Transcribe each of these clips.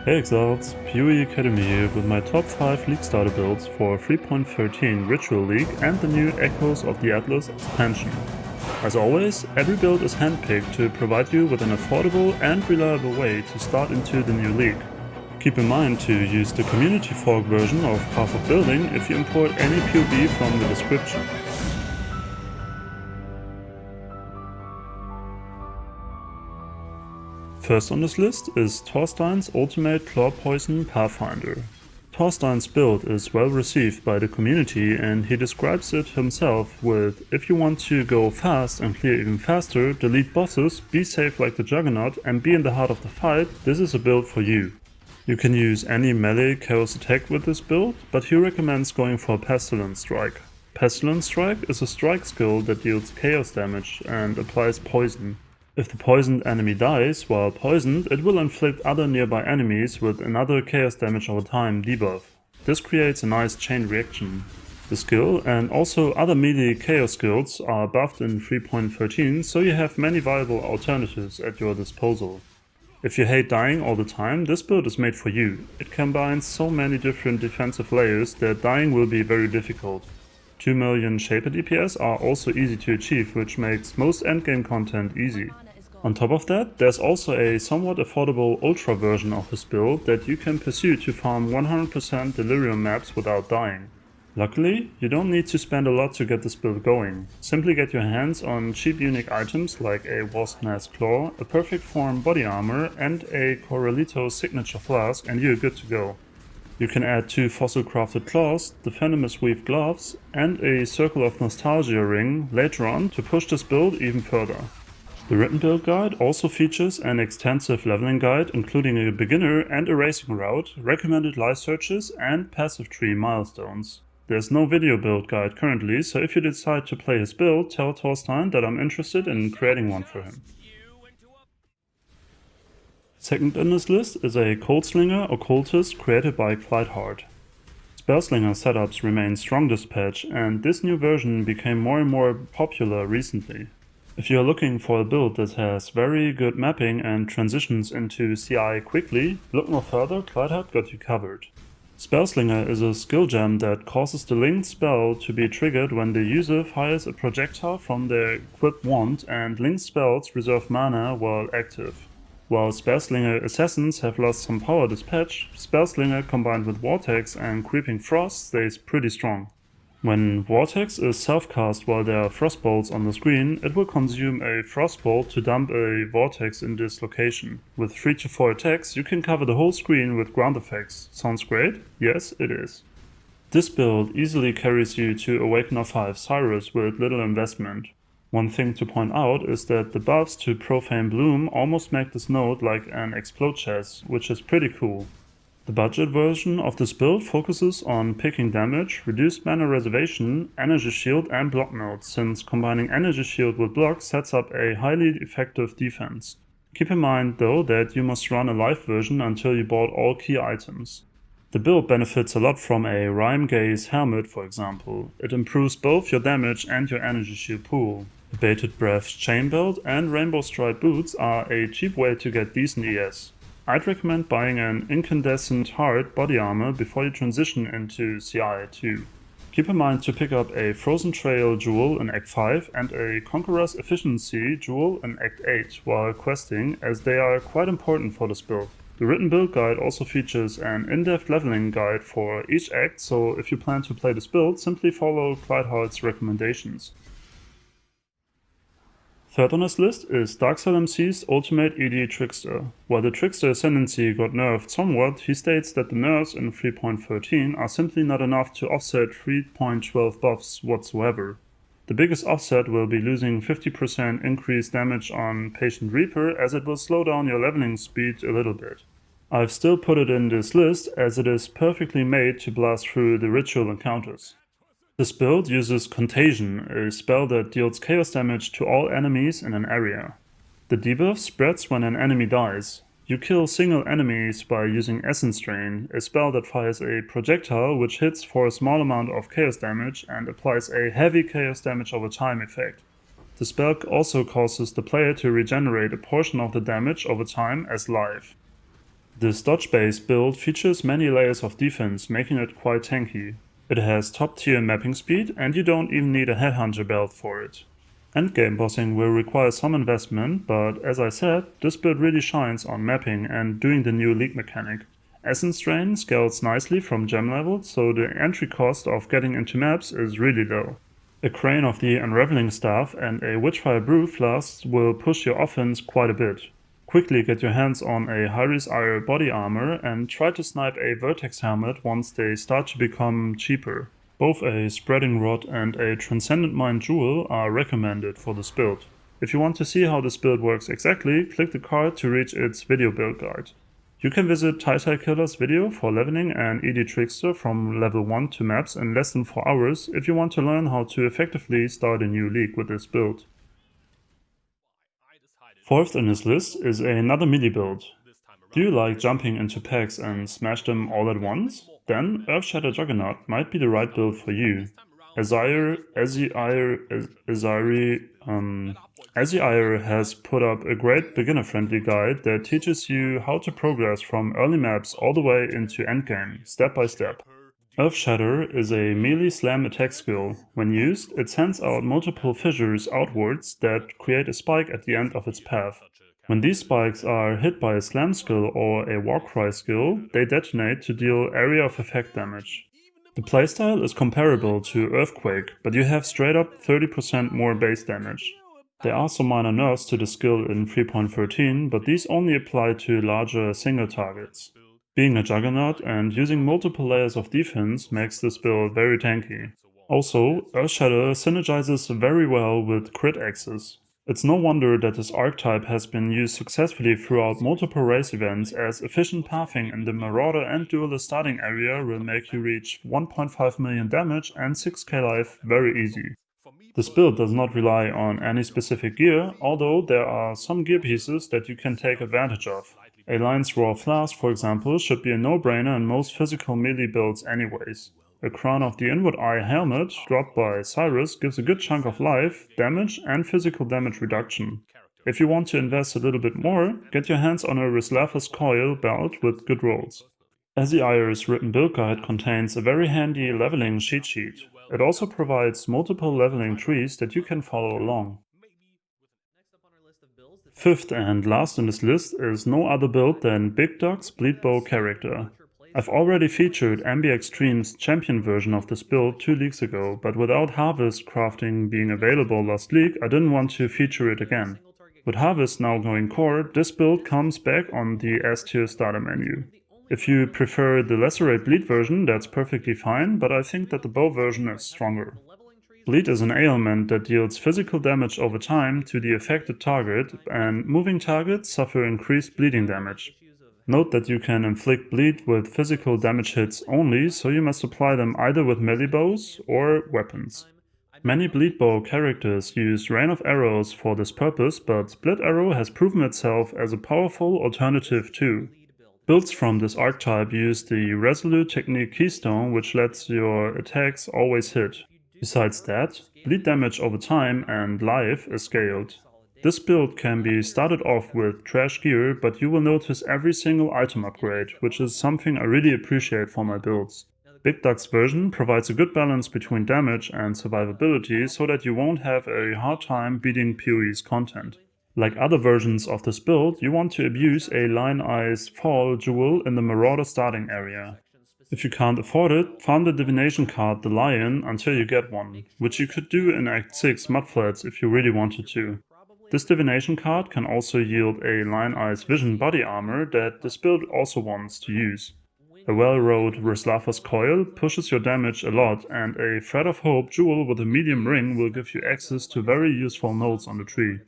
Hey Exiles, PoE Academy here with my top 5 League starter builds for 3.13 Ritual League and the new Echoes of the Atlas expansion. As always, every build is handpicked to provide you with an affordable and reliable way to start into the new league. Keep in mind to use the community fork version of Path of Building if you import any POB from the description. First on this list is Thorstein's Ultimate Claw Poison Pathfinder. Thorstein's build is well received by the community and he describes it himself with, if you want to go fast and clear even faster, delete bosses, be safe like the Juggernaut and be in the heart of the fight, this is a build for you. You can use any melee chaos attack with this build, but he recommends going for Pestilence Strike. Pestilence Strike is a strike skill that deals chaos damage and applies poison. If the poisoned enemy dies while poisoned, it will inflict other nearby enemies with another chaos damage over time debuff. This creates a nice chain reaction. The skill and also other melee chaos skills are buffed in 3.13, so you have many viable alternatives at your disposal. If you hate dying all the time, this build is made for you. It combines so many different defensive layers that dying will be very difficult. 2 million Shaper DPS are also easy to achieve, which makes most endgame content easy. On top of that, there's also a somewhat affordable Ultra version of this build that you can pursue to farm 100% Delirium maps without dying. Luckily, you don't need to spend a lot to get this build going. Simply get your hands on cheap unique items like a Wasp Nest Claw, a Perfect Form body armor and a Corralito signature flask and you're good to go. You can add 2 fossil crafted claws, the Venomous Weave gloves and a Circle of Nostalgia ring later on to push this build even further. The written build guide also features an extensive leveling guide including a beginner and a racing route, recommended life searches and passive tree milestones. There's no video build guide currently, so if you decide to play his build, tell Thorstein that I'm interested in creating one for him. Second in this list is a Coldslinger Occultist created by Clyde Hart. Spellslinger setups remain strong this patch, and this new version became more and more popular recently. If you are looking for a build that has very good mapping and transitions into CI quickly, look no further, Clyde Hart got you covered. Spellslinger is a skill gem that causes the linked spell to be triggered when the user fires a projectile from their equipped wand, and linked spells reserve mana while active. While Spellslinger assassins have lost some power this patch, Spellslinger combined with Vortex and Creeping Frost stays pretty strong. When Vortex is self-cast while there are Frostbolts on the screen, it will consume a Frostbolt to dump a Vortex in this location. With 3 to 4 attacks, you can cover the whole screen with ground effects. Sounds great? Yes, it is. This build easily carries you to Awakener 5 Cyrus with little investment. One thing to point out is that the buffs to Profane Bloom almost make this node like an explode chest, which is pretty cool. The budget version of this build focuses on picking damage, reduced mana reservation, energy shield and block nodes, since combining energy shield with block sets up a highly effective defense. Keep in mind though that you must run a live version until you bought all key items. The build benefits a lot from a Rime Gaze helmet, for example. It improves both your damage and your energy shield pool. The Bated Breath chain belt and Rainbow Stripe boots are a cheap way to get decent ES. I'd recommend buying an Incandescent Heart body armor before you transition into CI 2. Keep in mind to pick up a Frozen Trail jewel in Act 5 and a Conqueror's Efficiency jewel in Act 8 while questing, as they are quite important for this build. The written build guide also features an in-depth leveling guide for each act, so if you plan to play this build, simply follow Clyde Hart's recommendations. Third on this list is Darkseid MC's Ultimate ED Trickster. While the Trickster Ascendancy got nerfed somewhat, he states that the nerfs in 3.13 are simply not enough to offset 3.12 buffs whatsoever. The biggest offset will be losing 50% increased damage on Patient Reaper, as it will slow down your leveling speed a little bit. I've still put it in this list as it is perfectly made to blast through the ritual encounters. This build uses Contagion, a spell that deals chaos damage to all enemies in an area. The debuff spreads when an enemy dies. You kill single enemies by using Essence Drain, a spell that fires a projectile which hits for a small amount of chaos damage and applies a heavy chaos damage over time effect. The spell also causes the player to regenerate a portion of the damage over time as life. This dodge-based build features many layers of defense, making it quite tanky. It has top-tier mapping speed, and you don't even need a headhunter belt for it. Endgame bossing will require some investment, but as I said, this build really shines on mapping and doing the new league mechanic. Essence Drain scales nicely from gem levels, so the entry cost of getting into maps is really low. A Crane of the Unraveling Staff and a Witchfire Brew Flask will push your offense quite a bit. Quickly get your hands on a Hyris Ire body armor and try to snipe a Vertex helmet once they start to become cheaper. Both a Spreading Rod and a Transcendent Mind Jewel are recommended for this build. If you want to see how this build works exactly, click the card to reach its video build guide. You can visit Titykiller's video for leveling an ED Trickster from level 1 to maps in less than 4 hours if you want to learn how to effectively start a new league with this build. Fourth in this list is another melee build. Do you like jumping into packs and smash them all at once? Then Earthshatter Juggernaut might be the right build for you. Azire has put up a great beginner-friendly guide that teaches you how to progress from early maps all the way into endgame, step by step. Earthshatter is a melee slam attack skill. When used, it sends out multiple fissures outwards that create a spike at the end of its path. When these spikes are hit by a slam skill or a Warcry skill, they detonate to deal area of effect damage. The playstyle is comparable to Earthquake, but you have straight up 30% more base damage. There are some minor nerfs to the skill in 3.13, but these only apply to larger single targets. Being a Juggernaut and using multiple layers of defense makes this build very tanky. Also, Earthshatter synergizes very well with crit axes. It's no wonder that this archetype has been used successfully throughout multiple race events, as efficient pathing in the Marauder and Duelist starting area will make you reach 1.5 million damage and 6k life very easy. This build does not rely on any specific gear, although there are some gear pieces that you can take advantage of. A Lion's Roar Flask, for example, should be a no-brainer in most physical melee builds anyways. A Crown of the Inward Eye helmet, dropped by Cyrus, gives a good chunk of life, damage and physical damage reduction. If you want to invest a little bit more, get your hands on a Rislathus Coil belt with good rolls. Azire's written build guide contains a very handy leveling cheat sheet. It also provides multiple leveling trees that you can follow along. Fifth and last in this list is no other build than Big Duck's Bleedbow character. I've already featured MB Extreme's champion version of this build 2 leagues ago, but without Harvest crafting being available last league, I didn't want to feature it again. With Harvest now going core, this build comes back on the S tier starter menu. If you prefer the Lacerate Bleed version, that's perfectly fine, but I think that the bow version is stronger. Bleed is an ailment that deals physical damage over time to the affected target, and moving targets suffer increased bleeding damage. Note that you can inflict bleed with physical damage hits only, so you must apply them either with melee bows or weapons. Many Bleed Bow characters use Rain of Arrows for this purpose, but Split Arrow has proven itself as a powerful alternative too. Builds from this archetype use the Resolute Technique Keystone, which lets your attacks always hit. Besides that, bleed damage over time and life is scaled. This build can be started off with trash gear, but you will notice every single item upgrade, which is something I really appreciate for my builds. Big Duck's version provides a good balance between damage and survivability so that you won't have a hard time beating PoE's content. Like other versions of this build, you want to abuse a Lion Eyes Fall jewel in the Marauder starting area. If you can't afford it, farm the divination card the Lion until you get one, which you could do in Act 6 Mudflats if you really wanted to. This divination card can also yield a Lion Eyes Vision body armor that this build also wants to use. A well-rolled Rislathus Coil pushes your damage a lot, and a Thread of Hope jewel with a medium ring will give you access to very useful nodes on the tree.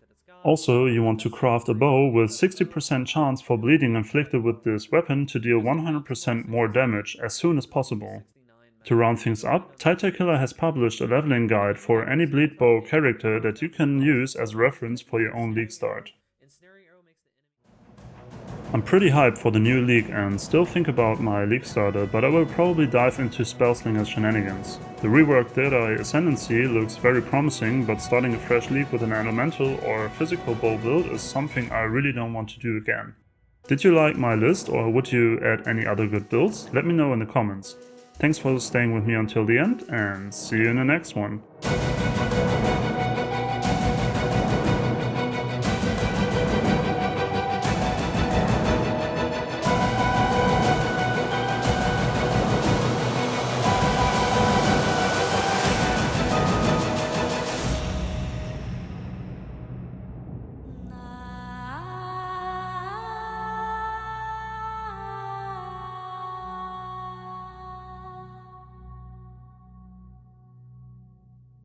Also, you want to craft a bow with 60% chance for bleeding inflicted with this weapon to deal 100% more damage as soon as possible. To round things up, Titykiller has published a leveling guide for any Bleed Bow character that you can use as reference for your own league start. I'm pretty hyped for the new league and still think about my league starter, but I will probably dive into Spellslinger's shenanigans. The reworked Deadeye Ascendancy looks very promising, but starting a fresh league with an elemental or physical bow build is something I really don't want to do again. Did you like my list or would you add any other good builds? Let me know in the comments. Thanks for staying with me until the end and see you in the next one.